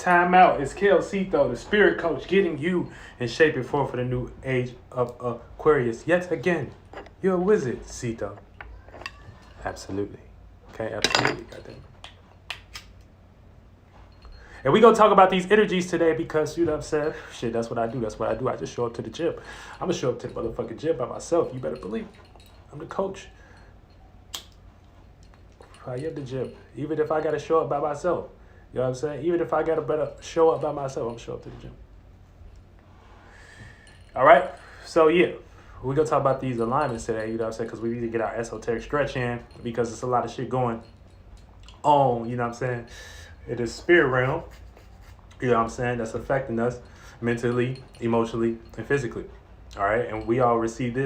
Time out. It's CeitoLLC, the spirit coach, getting you in shape and form for the new age of Aquarius. Yet again, you're a wizard, Ceito. Absolutely. Okay, absolutely. Goddamn. And we gonna talk about these energies today because, you know what I'm saying? Shit, that's what I do. That's what I do. I just show up to the gym. I'm gonna show up to the motherfucking gym by myself. You better believe. I'm the coach. I am the gym. Even if I gotta show up by myself. You know what I'm saying? Even if I gotta better show up by myself, I'm gonna show up to the gym. All right. So yeah, we're gonna talk about these alignments today. You know what I'm saying? Because we need to get our esoteric stretch in because it's a lot of shit going on. You know what I'm saying? In the spirit realm. You know what I'm saying? That's affecting us mentally, emotionally, and physically. All right. And we all receive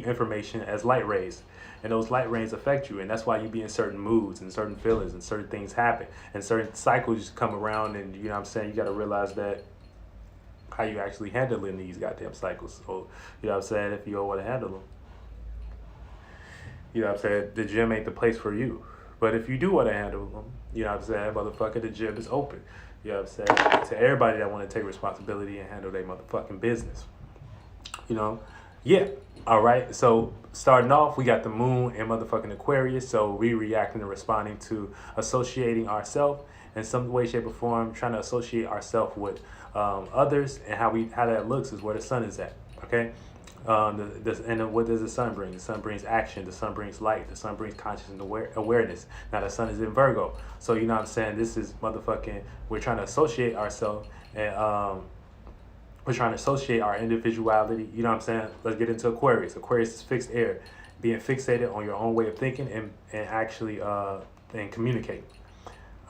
information as light rays. And those light rays affect you, and that's why you be in certain moods and certain feelings and certain things happen and certain cycles just come around, and you know what I'm saying, you got to realize that how you actually handling these goddamn cycles. So you know what I'm saying, if you don't want to handle them, you know what I'm saying, the gym ain't the place for you. But if you do want to handle them, you know what I'm saying, motherfucker, the gym is open. You know what I'm saying, to everybody that want to take responsibility and handle their motherfucking business. You know. Yeah, all right. So starting off, we got the moon and motherfucking Aquarius. So we reacting and responding to associating ourselves in some way, shape, or form, trying to associate ourselves with others, and how that looks is where the sun is at. Okay. And what does the sun bring? The sun brings action. The sun brings light. The sun brings conscious awareness. Now the sun is in Virgo. So you know what I'm saying? This is motherfucking. We're trying to associate ourselves and we're trying to associate our individuality. You know what I'm saying? Let's get into Aquarius. Aquarius is fixed air, being fixated on your own way of thinking and actually and communicating.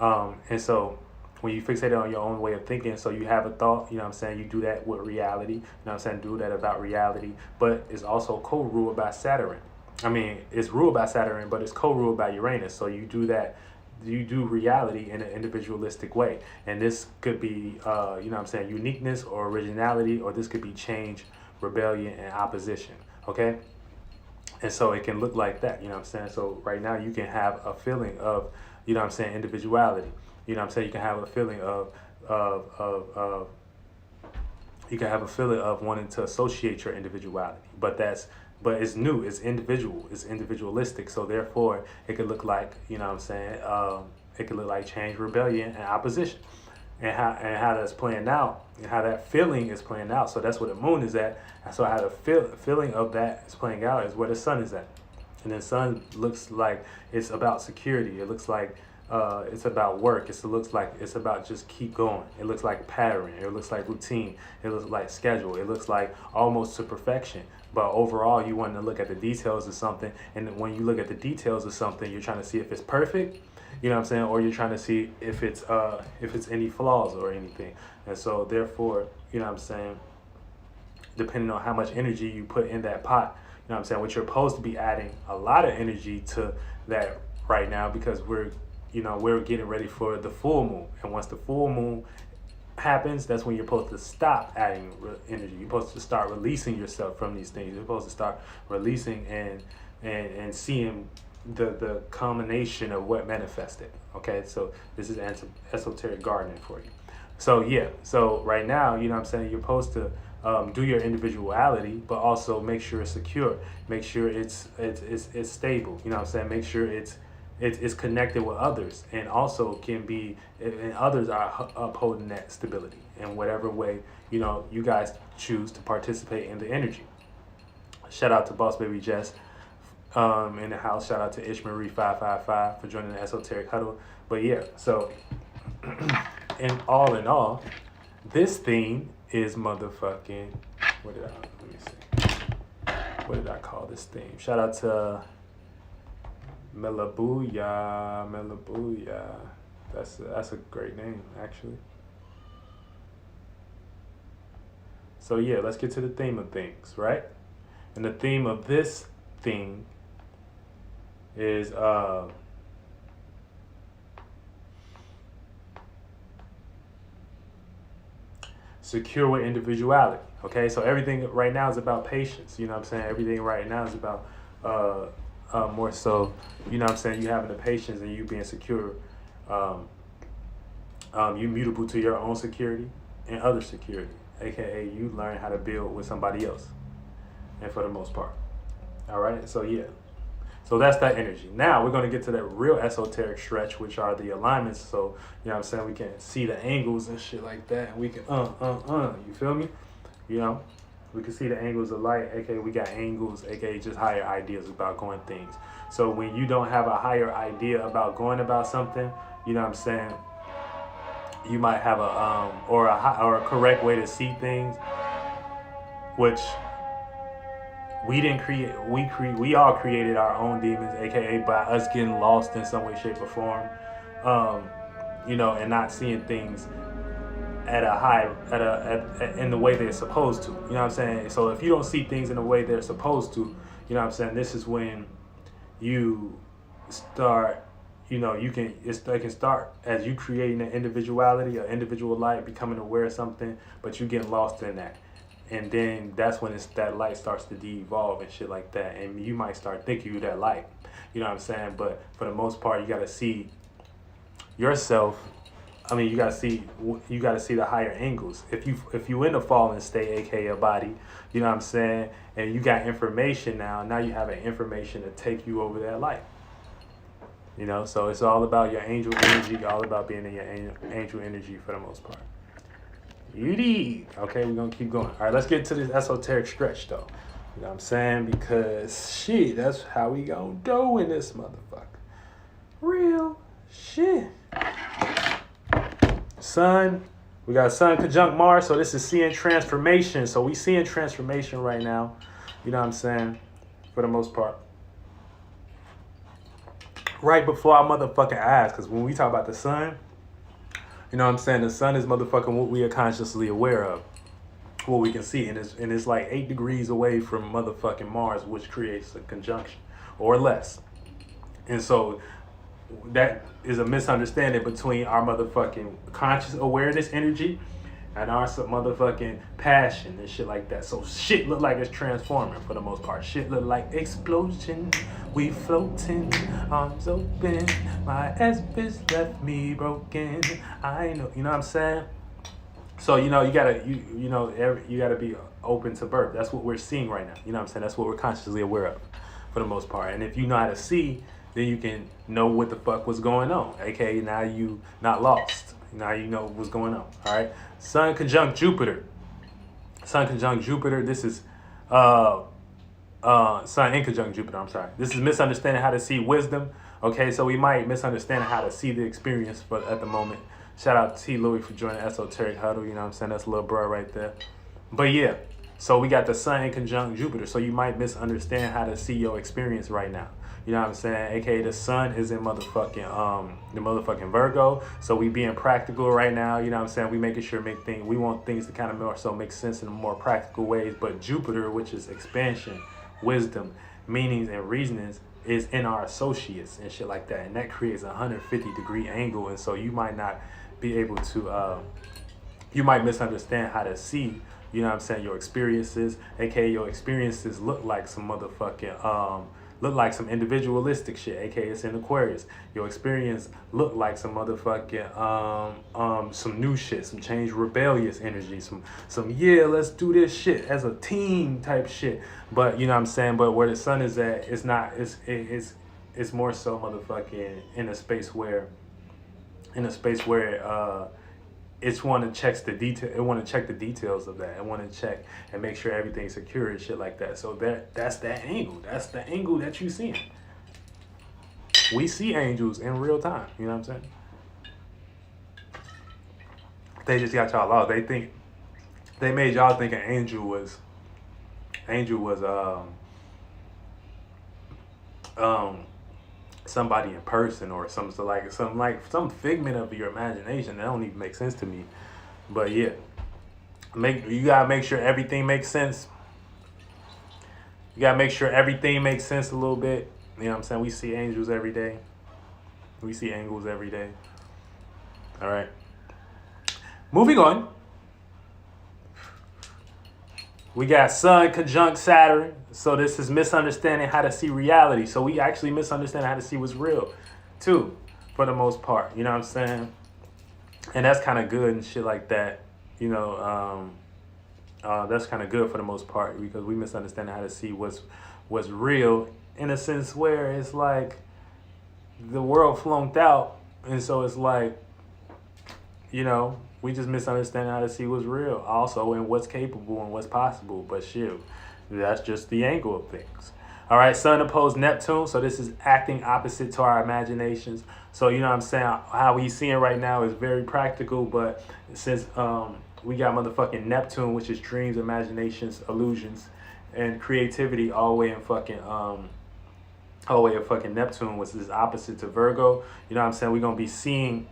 And so when you fixate on your own way of thinking, so you have a thought, you know what I'm saying, you do that with reality, you know what I'm saying, do that about reality, but it's also co-ruled by Saturn. I mean, it's ruled by Saturn, but it's co-ruled by Uranus. So you do that, you do reality in an individualistic way. And this could be, you know what I'm saying, uniqueness or originality, or this could be change, rebellion, and opposition, okay? And so it can look like that, you know what I'm saying? So right now you can have a feeling of, you know what I'm saying, individuality. You know what I'm saying? You can have a feeling you can have a feeling of wanting to associate your individuality, but it's new, it's individual, it's individualistic. So therefore it could look like, you know what I'm saying, it could look like change, rebellion, and opposition. And how that's playing out, and how that feeling is playing out. So that's where the moon is at. And so how the feeling of that is playing out is where the sun is at. And the sun looks like it's about security. It looks like it's about work. It looks like it's about just keep going. It looks like pattern. It looks like routine. It looks like schedule. It looks like almost to perfection. But overall, you want to look at the details of something. And when you look at the details of something, you're trying to see if it's perfect. You know what I'm saying? Or you're trying to see if it's any flaws or anything. And so therefore, you know what I'm saying, depending on how much energy you put in that pot, you know what I'm saying, which you're supposed to be adding a lot of energy to that right now, because we're getting ready for the full moon. And once the full moon happens, that's when you're supposed to stop adding energy. You're supposed to start releasing yourself from these things. You're supposed to start releasing and seeing the combination of what manifested. Okay, so this is esoteric gardening for you. So yeah, so right now, you know what I'm saying, you're supposed to do your individuality, but also make sure it's secure, make sure it's stable. You know what I'm saying, make sure it's connected with others, and also can be, and others are upholding that stability in whatever way, you know, you guys choose to participate in the energy. Shout out to Boss Baby Jess in the house. Shout out to Ish Marie 555 for joining the Esoteric Huddle. But yeah, so in all, this theme is motherfucking, let me see. What did I call this theme? Shout out to Melabuya. That's a great name, actually. So yeah, let's get to the theme of things, right? And the theme of this thing is secure with individuality. Okay, so everything right now is about patience. You know what I'm saying? Everything right now is about more so, you know what I'm saying, you having the patience and you being secure. You mutable to your own security and other security, aka you learn how to build with somebody else, and for the most part. All right, so yeah, so that's that energy. Now we're going to get to that real esoteric stretch, which are the alignments. So you know what I'm saying, we can see the angles and shit like that, and we can you feel me? You know, we can see the angles of light, aka we got angles, aka just higher ideas about going things. So when you don't have a higher idea about going about something, you know what I'm saying, you might have or a correct way to see things, which we didn't create. We all created our own demons, aka by us getting lost in some way, shape, or form. You know, and not seeing things at a high, in the way they're supposed to. You know what I'm saying? So if you don't see things in the way they're supposed to, you know what I'm saying, this is when you start, you know, it can start as you creating an individuality, an individual light, becoming aware of something, but you getting lost in that. And then that's when that light starts to de-evolve and shit like that. And you might start thinking you're that light. You know what I'm saying? But for the most part, you got to see yourself. I mean, you got to see the higher angles. If you in a fallen state, aka a body, you know what I'm saying, and you got information now you have an information to take you over that light. You know, so it's all about your angel energy, all about being in your angel energy for the most part. Okay, we're gonna keep going. All right, let's get to this esoteric stretch though. You know what I'm saying? Because shit, that's how we gonna do in this motherfucker. Real shit. Sun, we got Sun conjunct Mars, so this is seeing transformation. So we seeing transformation right now. You know what I'm saying? For the most part. Right before our motherfucking eyes, because when we talk about the sun, you know what I'm saying, the sun is motherfucking what we are consciously aware of, what we can see, and it's like 8 degrees away from motherfucking Mars, which creates a conjunction or less. And so that is a misunderstanding between our motherfucking conscious awareness energy and our motherfucking passion and shit like that. So shit look like it's transforming for the most part. Shit look like explosion. We floating, arms open. My ass left me broken. I know, you know what I'm saying? So you know you gotta be open to birth. That's what we're seeing right now. You know what I'm saying? That's what we're consciously aware of for the most part. And if you know how to see, then you can know what the fuck was going on. AKA now you not lost. Now you know what's going on. All right. Sun conjunct Jupiter. Sun conjunct Jupiter. This is Sun in conjunct Jupiter. I'm sorry. This is misunderstanding how to see wisdom. Okay, so we might misunderstand how to see the experience, but at the moment, shout out to T. Louis for joining Esoteric Huddle. You know what I'm saying? That's a little bro right there. But yeah, so we got the Sun in conjunct Jupiter. So you might misunderstand how to see your experience right now. You know what I'm saying? AKA the sun is in motherfucking the motherfucking Virgo. So we being practical right now. You know what I'm saying? We making sure we want things to kind of more so make sense in more practical ways. But Jupiter, which is expansion, wisdom, meanings, and reasonings, is in our associates and shit like that. And that creates a 150-degree angle. And so you might not be able to you might misunderstand how to see, you know what I'm saying, your experiences. AKA your experiences look like some motherfucking look like some individualistic shit, aka it's in Aquarius. Your experience look like some motherfucking some new shit, some change rebellious energy, some yeah, let's do this shit as a team type shit. But you know what I'm saying, but where the sun is at, it's not, it's more so motherfucking in a space where it's want to check the detail. It want to check the details of that. It want to check and make sure everything's secure and shit like that. So that's that angle. That's the angle that you seeing. We see angels in real time. You know what I'm saying? They just got y'all lost. They made y'all think an angel was somebody in person or some figment of your imagination. That don't even make sense to me. But yeah, you gotta make sure everything makes sense. You gotta make sure everything makes sense a little bit. You know what I'm saying? We see angels every day. We see angles every day. All right. Moving on. We got Sun conjunct Saturn. So this is misunderstanding how to see reality. So we actually misunderstand how to see what's real too, for the most part. You know what I'm saying? And that's kind of good and shit like that. You know, that's kind of good for the most part because we misunderstand how to see what's real in a sense where it's like the world flunked out. And so it's like, you know, we just misunderstand how to see what's real also and what's capable and what's possible. But shit, that's just the angle of things. All right, Sun opposed Neptune. So this is acting opposite to our imaginations. So, you know what I'm saying? How we seeing right now is very practical. But since we got motherfucking Neptune, which is dreams, imaginations, illusions, and creativity all the way in fucking Neptune, which is opposite to Virgo. You know what I'm saying? We're going to be seeing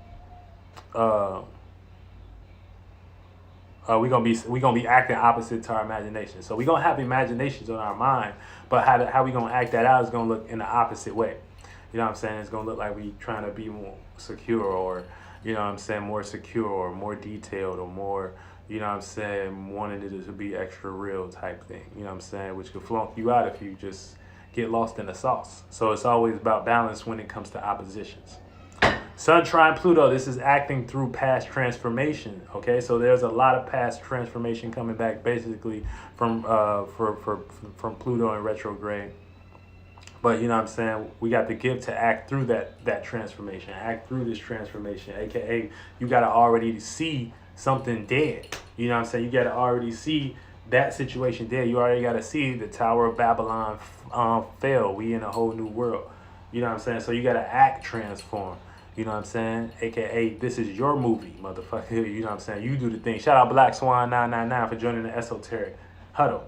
we're gonna be acting opposite to our imagination. So we're gonna have imaginations on our mind, but how we gonna act that out is gonna look in the opposite way. You know what I'm saying? It's gonna look like we trying to be more secure, or you know what I'm saying, more secure or more detailed or more, you know what I'm saying, wanting it to be extra real type thing. You know what I'm saying? Which could flunk you out if you just get lost in the sauce. So it's always about balance when it comes to oppositions. Sun trine Pluto, this is acting through past transformation. Okay, so there's a lot of past transformation coming back basically from Pluto in retrograde. But you know what I'm saying, we got the gift to act through that transformation, act through this transformation, aka you gotta already see something dead. You know what I'm saying? You gotta already see that situation dead. You already gotta see the Tower of Babylon fell. We in a whole new world. You know what I'm saying? So you gotta act transform. You know what I'm saying? AKA, this is your movie, motherfucker. You know what I'm saying? You do the thing. Shout out Black Swan 999 for joining the Esoteric Huddle.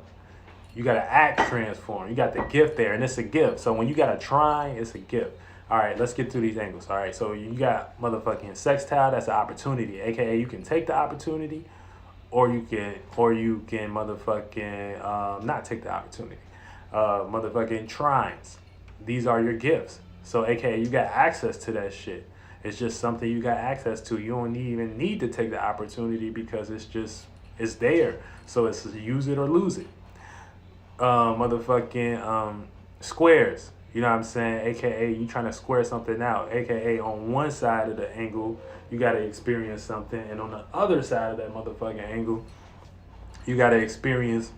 You got to act transform. You got the gift there, and it's a gift. So when you got to try, it's a gift. All right, let's get through these angles. All right, so you got motherfucking sextile. That's an opportunity. AKA, you can take the opportunity, or you can motherfucking not take the opportunity. Motherfucking trines. These are your gifts. So AKA, you got access to that shit. It's just something you got access to. You don't even need to take the opportunity because it's there. So it's use it or lose it. Squares. You know what I'm saying? AKA, you trying to square something out. AKA, on one side of the angle, you got to experience something. And on the other side of that motherfucking angle, you got to experience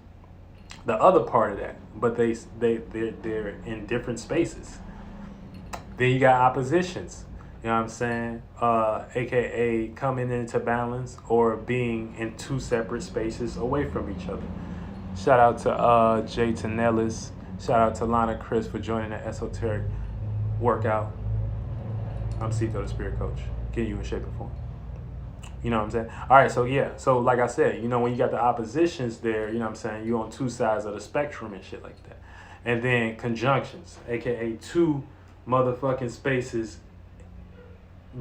the other part of that. But they're in different spaces. Then you got oppositions. You know what I'm saying? AKA coming into balance or being in two separate spaces away from each other. Shout out to Jayton Ellis. Shout out to Lana Chris for joining the Esoteric workout. I'm Ceito, the spirit coach. Getting you in shape and form. You know what I'm saying? All right, so yeah. So like I said, you know, when you got the oppositions there, you know what I'm saying, you're on two sides of the spectrum and shit like that. And then conjunctions, AKA two motherfucking spaces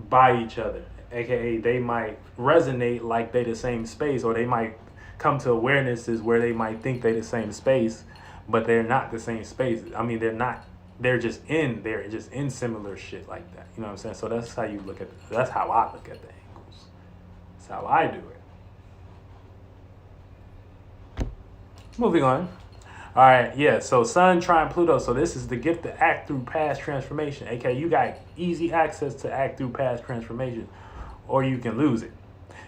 by each other, aka they might resonate like they the same space, or they might come to awarenesses where they might think they the same space, but they're not the same space. I mean, they're just in similar shit like that. You know what I'm saying? So that's how you look at that's how I look at the angles. That's how I do it. Moving on. All right, yeah, so Sun trine Pluto. So this is the gift to act through past transformation. Okay, you got easy access to act through past transformation, or you can lose it.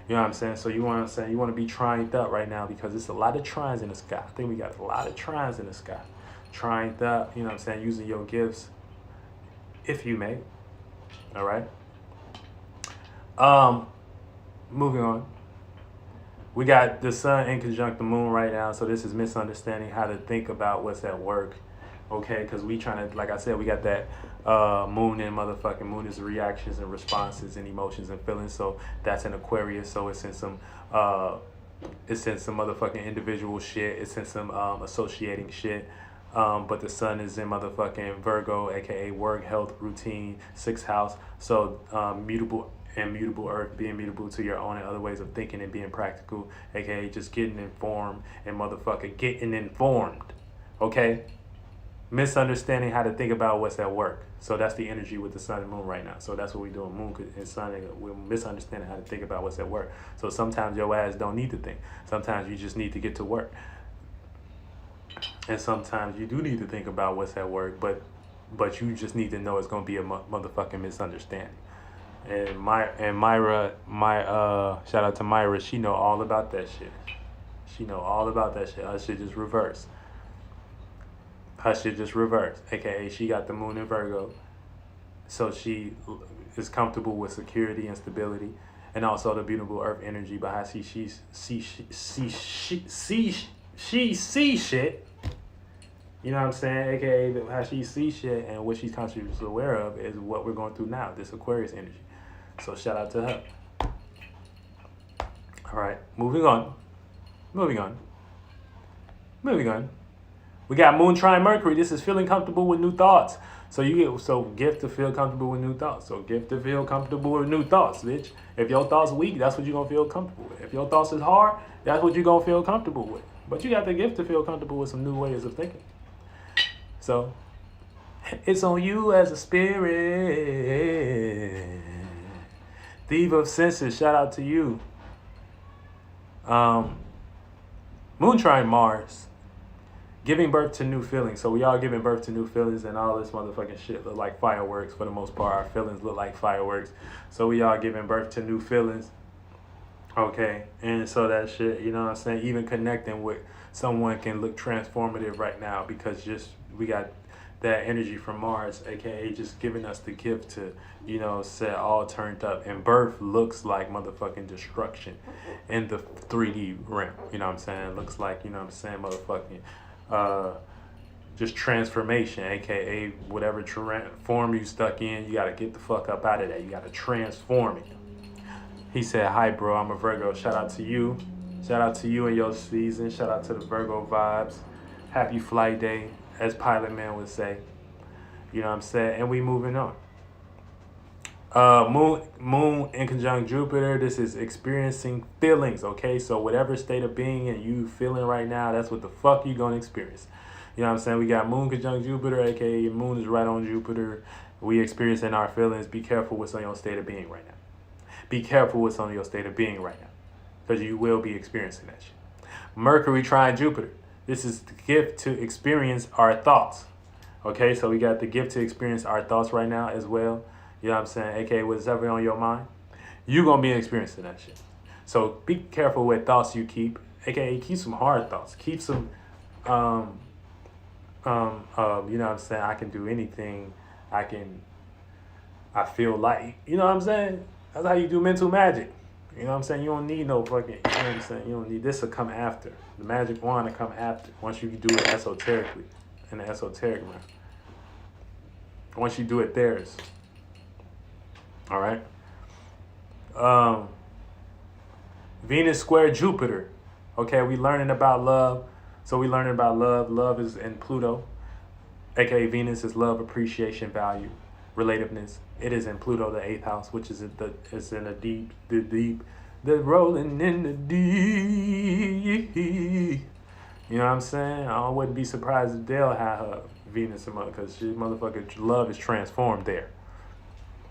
You know what I'm saying? So you want to be trined up right now because it's a lot of trines in the sky. I think we got a lot of trines in the sky. Trined up, you know what I'm saying, using your gifts, if you may. All right. Moving on. We got the sun in conjunct the moon right now, so this is misunderstanding how to think about what's at work, okay? Because we trying to, like I said, we got that moon in motherfucking moon is reactions and responses and emotions and feelings, so that's in Aquarius, so it's in some motherfucking individual shit, it's in some associating shit, but the sun is in motherfucking Virgo, aka work, health, routine, sixth house, so mutable and mutable earth, being mutable to your own and other ways of thinking and being practical, aka just getting informed and motherfucker getting informed, okay? Misunderstanding how to think about what's at work. So that's the energy with the sun and moon right now. So that's what we're doing, moon and sun, and we're misunderstanding how to think about what's at work. So sometimes your ass don't need to think. Sometimes you just need to get to work. And sometimes you do need to think about what's at work, but you just need to know it's gonna be a motherfucking misunderstanding. And Myra, shout out to Myra, she know all about that shit. She know all about that shit. Her shit just reverse. AKA she got the moon in Virgo. So she is comfortable with security and stability, and also the beautiful earth energy. But how she sees shit. You know what I'm saying? AKA how she sees shit and what she's consciously aware of is what we're going through now, this Aquarius energy. So shout out to her. All right, moving on. We got Moon trine Mercury. This is feeling comfortable with new thoughts. So gift to feel comfortable with new thoughts. So gift to feel comfortable with new thoughts, bitch. If your thoughts weak, that's what you're gonna feel comfortable with. If your thoughts is hard, that's what you're gonna feel comfortable with. But you got the gift to feel comfortable with some new ways of thinking. So it's on you as a spirit. Thief of senses, shout out to you. Moon trine Mars. Giving birth to new feelings. So we all giving birth to new feelings, and all this motherfucking shit look like fireworks for the most part. Our feelings look like fireworks. So we all giving birth to new feelings. Okay. And so that shit, you know what I'm saying? Even connecting with someone can look transformative right now, because just we got that energy from Mars, aka just giving us the gift to, you know, set all turned up. And birth looks like motherfucking destruction in the 3D realm. You know what I'm saying? It looks like, you know what I'm saying, motherfucking just transformation, aka whatever form you stuck in, you gotta get the fuck up out of that. You gotta transform it. He said, hi bro, I'm a Virgo. Shout out to you. Shout out to you and your season. Shout out to the Virgo vibes. Happy flight day, as Pilot Man would say. You know what I'm saying? And we moving on. Moon in conjunct Jupiter. This is experiencing feelings, okay? So whatever state of being and you feeling right now, that's what the fuck you gonna experience. You know what I'm saying? We got Moon conjunct Jupiter, aka Moon is right on Jupiter. We experiencing our feelings. Be careful what's on your state of being right now. Be careful what's on your state of being right now, because you will be experiencing that shit. Mercury trine Jupiter. This is the gift to experience our thoughts. Okay, so we got the gift to experience our thoughts right now as well. You know what I'm saying? AKA whatever on your mind, you're going to be experiencing that shit. So be careful with thoughts you keep. AKA keep some hard thoughts. Keep some, you know what I'm saying? I can do anything. I feel like, you know what I'm saying? That's how you do mental magic. You know what I'm saying? You don't need no fucking, you know what I'm saying? You don't need this to come after. The magic wand to come after. Once you do it esoterically, in the esoteric realm. Once you do it, there's. All right. Venus square Jupiter. Okay, we learning about love. So we learning about love. Love is in Pluto, aka Venus is love, appreciation, value, relativeness. It is in Pluto, the 8th house, which is in the deep, the rolling in the deep. You know what I'm saying? I wouldn't be surprised if Dale had her Venus in because she motherfucking love is transformed there.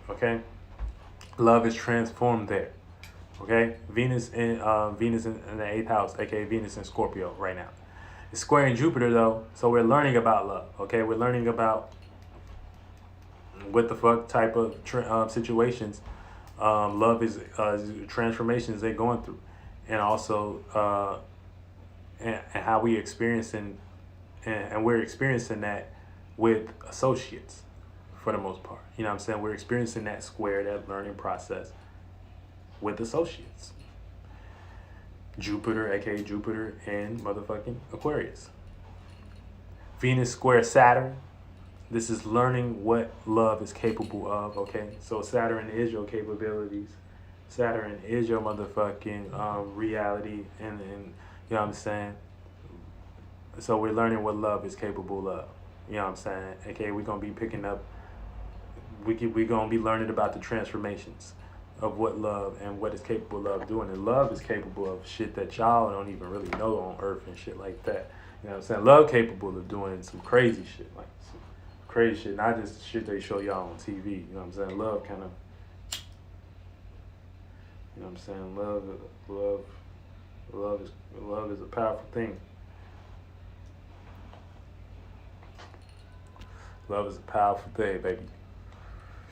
Okay. Love is transformed there. Okay, Venus in the 8th house, aka Venus in Scorpio right now. It's square in Jupiter though, so we're learning about love. Okay, we're learning about what the fuck type of situations love is transformations they're going through, and also and how we experiencing and we're experiencing that with associates for the most part. You know what I'm saying? We're experiencing that square, that learning process with associates. Jupiter, aka Jupiter, and motherfucking Aquarius. Venus square Saturn. This is learning what love is capable of, okay? So Saturn is your capabilities. Saturn is your motherfucking reality, and you know what I'm saying? So we're learning what love is capable of. You know what I'm saying? Okay, we're going to be picking up, we're going to be learning about the transformations of what love and what it's capable of doing. And love is capable of shit that y'all don't even really know on earth and shit like that. You know what I'm saying? Love capable of doing some crazy shit, like some crazy shit, not just shit they show y'all on TV. You know what I'm saying? Love kind of, you know what I'm saying? Love is a powerful thing. Love is a powerful thing, baby.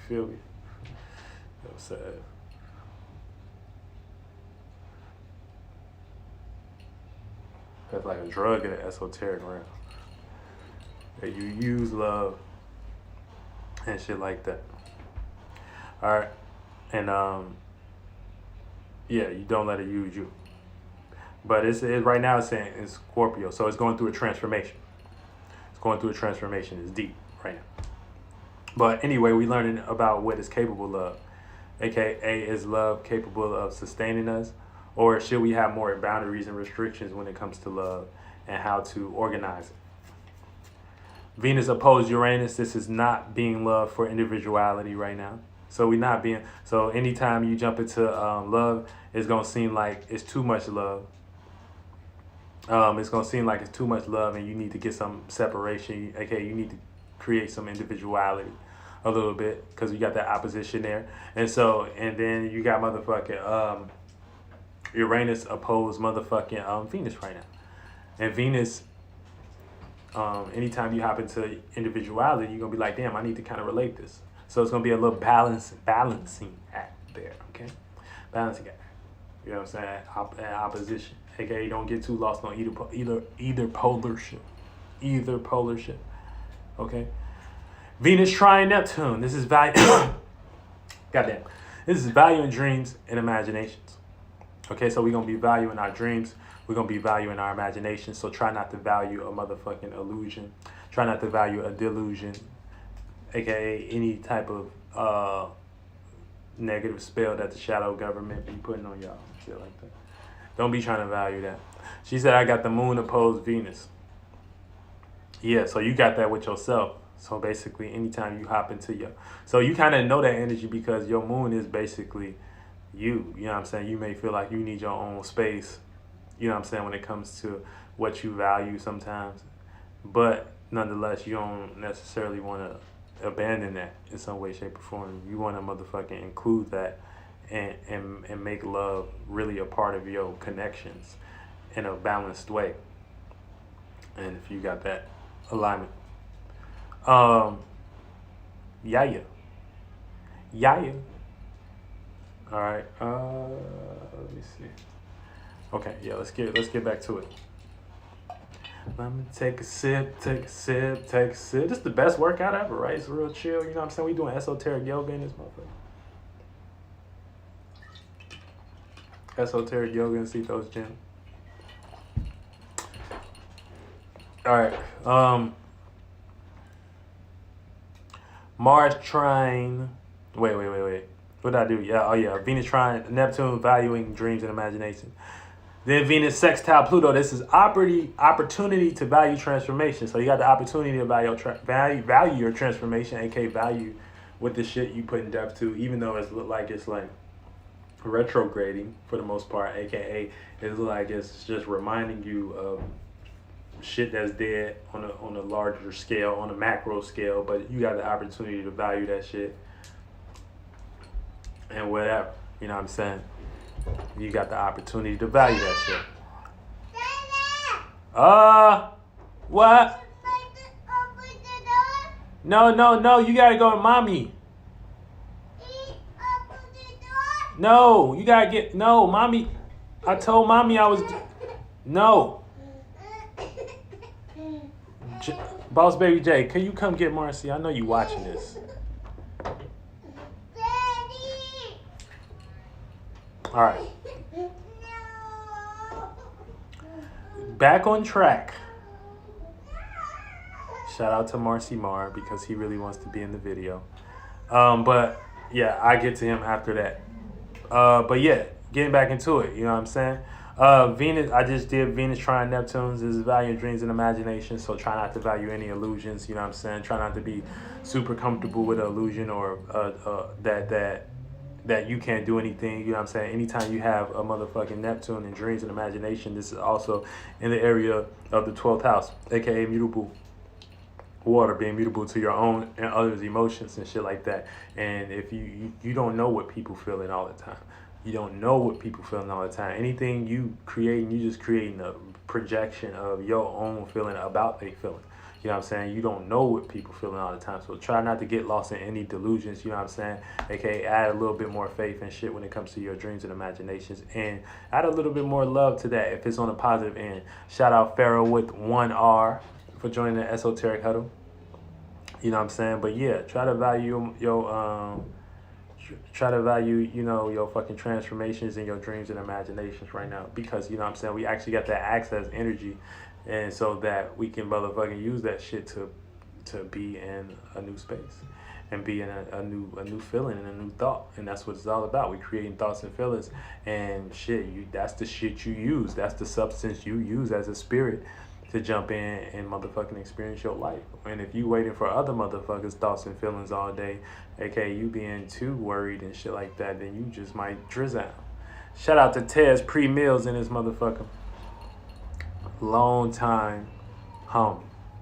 Feel me? I'm saying. That's like a drug in the esoteric realm. That you use love and shit like that. Alright. And yeah, you don't let it use you. But it's right now it's saying it's Scorpio, so it's going through a transformation. It's going through a transformation. It's deep right now. But anyway, we learning about what is capable of. AKA, is love capable of sustaining us? Or should we have more boundaries and restrictions when it comes to love and how to organize it? Venus opposed Uranus. This is not being loved for individuality right now. So we're not being, so anytime you jump into love, it's going to seem like it's too much love. It's going to seem like it's too much love and you need to get some separation. Okay, you need to create some individuality a little bit because you got that opposition there. And so, and then you got motherfucking Uranus opposed motherfucking Venus right now. And Venus, anytime you hop into individuality, you're going to be like, damn, I need to kind of relate this. So it's going to be a little balancing act there, okay? Balancing act. You know what I'm saying? Opposition. Okay, don't get too lost on either polar ship. Either polar ship. Okay? Venus trine Neptune. This is value. Goddamn. This is value in dreams and imaginations. Okay, so we're going to be valuing our dreams. We're going to be valuing our imagination. So try not to value a motherfucking illusion. Try not to value a delusion. AKA any type of negative spell that the shadow government be putting on y'all. Shit like that. Don't be trying to value that. She said, I got the moon opposed Venus. Yeah, so you got that with yourself. So basically, anytime you hop into so you kind of know that energy because your moon is basically you. You know what I'm saying? You may feel like you need your own space. You know what I'm saying? When it comes to what you value sometimes. But nonetheless, you don't necessarily want to abandon that in some way, shape, or form. You want to motherfucking include that and make love really a part of your connections in a balanced way. And if you got that alignment. Yaya. All right. Let me see. Okay, yeah, let's get back to it. Let me take a sip. This is the best workout ever, right? It's real chill. You know what I'm saying? We doing esoteric yoga in this motherfucker. Esoteric yoga in CeitoLLC gym. All right. Mars trine. Wait. What did I do? Yeah. Oh yeah. Venus trine Neptune, valuing dreams and imagination. Then Venus sextile Pluto. This is opportunity to value transformation. So you got the opportunity to value your transformation, aka value what the shit you put in depth to, even though it look like it's like retrograding for the most part, aka it look like it's just reminding you of shit that's dead on a larger scale, on a macro scale. But you got the opportunity to value that shit and whatever. You know what I'm saying? You got the opportunity to value that shit. What? No, you gotta go to mommy. No, you gotta get, no, mommy. I told mommy I was, no. Boss Baby J, can you come get Marcy? I know you watching this. All right. Back on track. Shout out to Marcy Mar because he really wants to be in the video. But yeah, I get to him after that. But yeah, getting back into it, you know what I'm saying? Venus, I just did Venus trine Neptunes. This is valuing dreams and imagination. So try not to value any illusions, you know what I'm saying? Try not to be super comfortable with an illusion or that you can't do anything, you know what I'm saying? Anytime you have a motherfucking Neptune in dreams and imagination, this is also in the area of the 12th house, aka mutable water, being mutable to your own and others' emotions and shit like that. And if you don't know what people feeling all the time. You don't know what people feeling all the time. Anything you create, you just creating a projection of your own feeling about they feeling. You know what I'm saying? You don't know what people feeling all the time. So try not to get lost in any delusions, you know what I'm saying? AKA add a little bit more faith and shit when it comes to your dreams and imaginations. And add a little bit more love to that if it's on a positive end. Shout out Pharaoh with 1R for joining the Esoteric Huddle. You know what I'm saying? But yeah, try to value you know, your fucking transformations and your dreams and imaginations right now, because you know what I'm saying, we actually got that access energy, and so that we can motherfucking use that shit to be in a new space and be in a new feeling and a new thought. And that's what it's all about. We creating thoughts and feelings, and shit, that's the shit you use, that's the substance you use as a spirit to jump in and motherfucking experience your life. And if you waiting for other motherfuckers' thoughts and feelings all day, aka you being too worried and shit like that, then you just might drizz out. Shout out to Tez Pre-Mills in his motherfucker. Long time homie.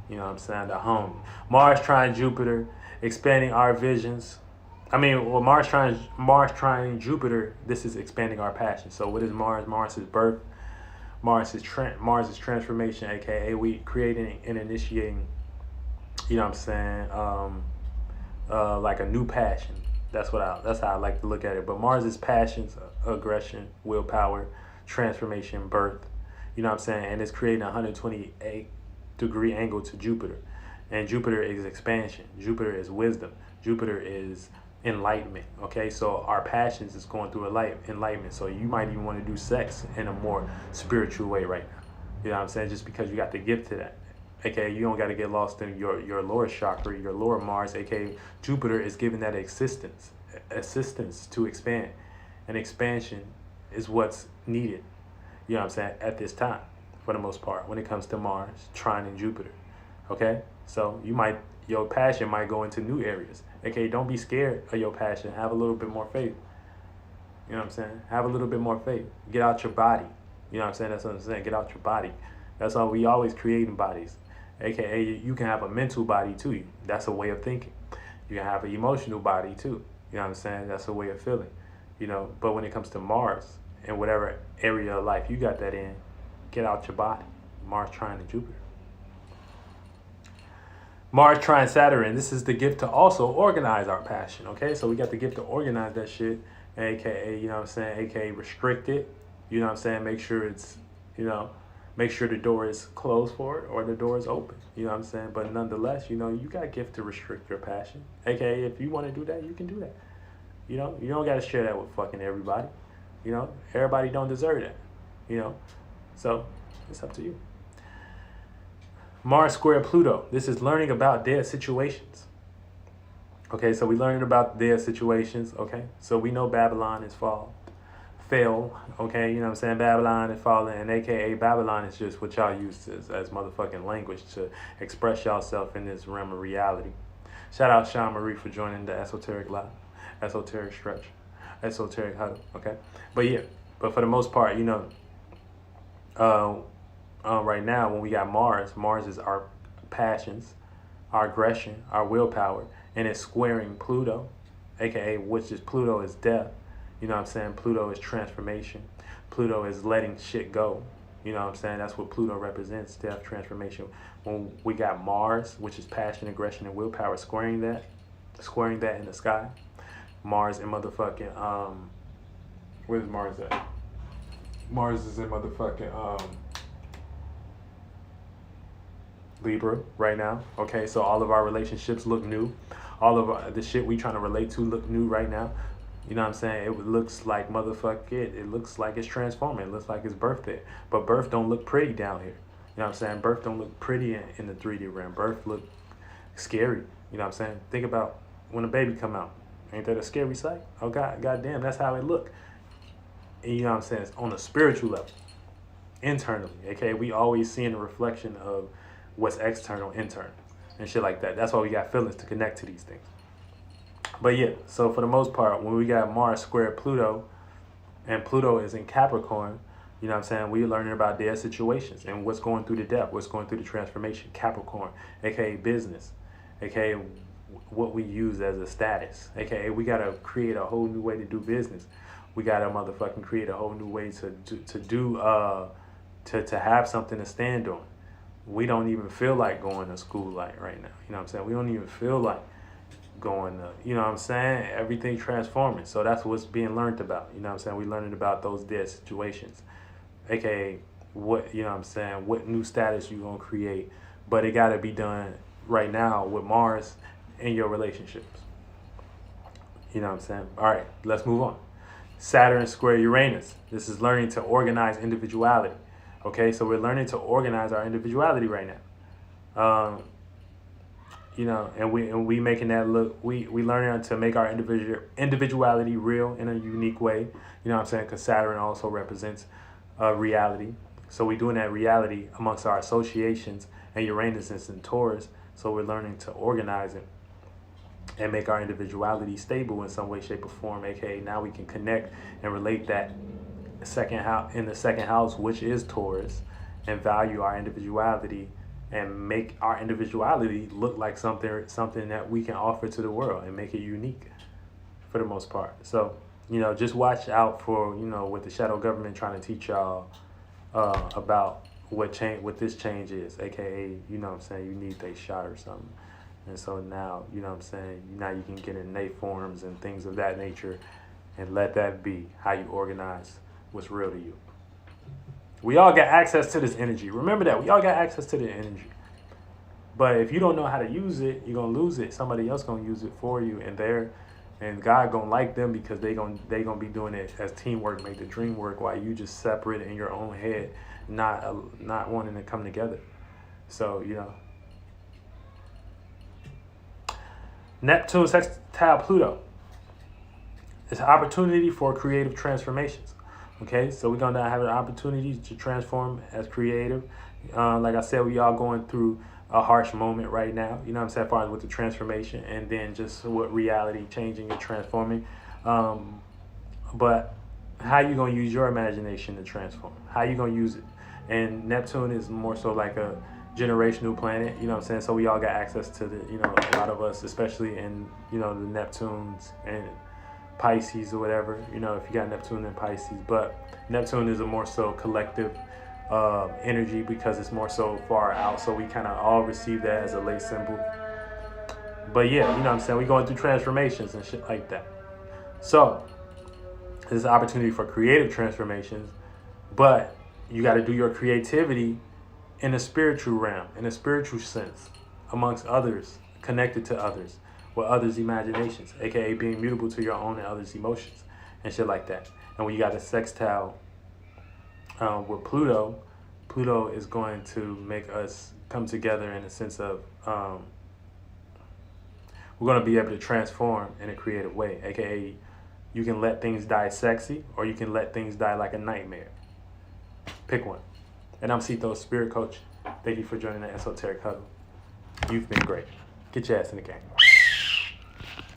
You know what I'm saying? The homie. Mars trine Jupiter, expanding our visions. I mean, well, Mars trine Jupiter, this is expanding our passion. So what is Mars? Mars is birth. Mars is transformation, aka we creating and initiating, you know what I'm saying, like a new passion. That's how I like to look at it. But Mars is passions, aggression, willpower, transformation, birth. You know what I'm saying? And it's creating a 128-degree angle to Jupiter. And Jupiter is expansion. Jupiter is wisdom. Jupiter is enlightenment. Okay, so our passions is going through enlightenment. So you might even want to do sex in a more spiritual way right now. You know what I'm saying? Just because you got the gift to that. Okay, you don't got to get lost in your lower chakra, your lower Mars. Aka Jupiter is giving that assistance to expand. And expansion is what's needed, you know what I'm saying, at this time, for the most part, when it comes to Mars trining Jupiter. Okay, so your passion might go into new areas. Okay, don't be scared of your passion. Have a little bit more faith. You know what I'm saying? Have a little bit more faith. Get out your body. You know what I'm saying? That's what I'm saying. Get out your body. That's all. We always creating bodies. AKA you can have a mental body too. That's a way of thinking. You can have an emotional body too. You know what I'm saying? That's a way of feeling. You know, but when it comes to Mars and whatever area of life you got that in, get out your body. Mars trine Jupiter. Mars trine Saturn, this is the gift to also organize our passion, okay? So we got the gift to organize that shit, aka, you know what I'm saying, aka restrict it, you know what I'm saying, make sure it's, you know, make sure the door is closed for it or the door is open, you know what I'm saying? But nonetheless, you know, you got a gift to restrict your passion, aka if you want to do that, you can do that. You know, you don't got to share that with fucking everybody, you know? Everybody don't deserve that, you know? So it's up to you. Mars square Pluto. This is learning about their situations. Okay, so we learning about their situations, okay? So we know Babylon is fell, okay? You know what I'm saying? Babylon is falling, and aka Babylon is just what y'all use as motherfucking language to express yourself in this realm of reality. Shout out Sean Marie for joining the Esoteric Live, Esoteric Stretch, Esoteric Huddle, okay? But yeah, but for the most part, you know, right now when we got Mars is our passions, our aggression, our willpower, and it's squaring Pluto, aka which is Pluto is death. You know what I'm saying? Pluto is transformation. Pluto is letting shit go. You know what I'm saying? That's what Pluto represents, death, transformation. When we got Mars, which is passion, aggression, and willpower, squaring that in the sky. Mars in motherfucking where's Mars at? Mars is in motherfucking Libra right now. Okay, so all of our relationships look new. All of the shit we trying to relate to look new right now. You know what I'm saying? It looks like motherfuck it. It looks like it's transforming. It looks like it's birth there. But birth don't look pretty down here. You know what I'm saying? Birth don't look pretty in the 3D realm. Birth look scary. You know what I'm saying? Think about when a baby come out. Ain't that a scary sight? Oh God, goddamn, that's how it look. And you know what I'm saying? It's on a spiritual level, internally. Okay, we always seeing a reflection of what's external, internal, and shit like that. That's why we got feelings to connect to these things. But yeah, so for the most part, when we got Mars square Pluto, and Pluto is in Capricorn, you know what I'm saying, we're learning about their situations and what's going through the depth, what's going through the transformation. Capricorn, aka business, aka what we use as a status, aka we gotta create a whole new way to do business. We gotta motherfucking create a whole new way to have something to stand on. we don't even feel like going to school like right now. You know what I'm saying? We don't even feel like going to, you know what I'm saying? Everything transforming. So that's what's being learned about. You know what I'm saying? We learning about those dead situations, aka what, you know what I'm saying, what new status you gonna create. But it gotta be done right now with Mars in your relationships. You know what I'm saying? All right, let's move on. Saturn Square Uranus. This is learning to organize individuality. Okay, so we're learning to organize our individuality right now. You know, and we making that look. We learning to make our individuality real in a unique way. You know what I'm saying? Because Saturn also represents reality. So we're doing that reality amongst our associations, and Uranus is in Taurus. So we're learning to organize it and make our individuality stable in some way, shape, or form. AKA now we can connect and relate that second house in the second house, which is Taurus, and value our individuality and make our individuality look like something that we can offer to the world and make it unique for the most part. So, you know, just watch out for, you know, with the shadow government trying to teach y'all about what this change is, aka, you know what I'm saying, you need a shot or something. And so now, you know what I'm saying, now you can get innate forms and things of that nature and let that be how you organize what's real to you. We all got access to this energy. Remember that. We all got access to the energy. But if you don't know how to use it, you're going to lose it. Somebody else going to use it for you. And God going to like them because they going to be doing it as teamwork, make the dream work, while you just separate in your own head, not wanting to come together. So, you know. Neptune sextile Pluto. It's an opportunity for creative transformations. Okay, so we're going to have an opportunity to transform as creative. Like I said, we all going through a harsh moment right now, you know what I'm saying, as far as with the transformation and then just what reality changing and transforming. But how you going to use your imagination to transform? How you going to use it? And Neptune is more so like a generational planet, you know what I'm saying? So we all got access to the, you know, a lot of us, especially in, you know, the Neptunes and Pisces or whatever, you know, if you got Neptune and Pisces. But Neptune is a more so collective energy because it's more so far out, so we kind of all receive that as a late symbol. But yeah, you know what I'm saying, we're going through transformations and shit like that. So there's an opportunity for creative transformations, but you got to do your creativity in a spiritual realm, in a spiritual sense, amongst others, connected to others, with others' imaginations, aka being mutable to your own and others' emotions and shit like that. And when you got a sextile with Pluto, Pluto is going to make us come together in a sense of we're going to be able to transform in a creative way, aka you can let things die sexy or you can let things die like a nightmare. Pick one. And I'm CeitoLLC, Spirit Coach. Thank you for joining the Esoteric Huddle. You've been great. Get your ass in the game.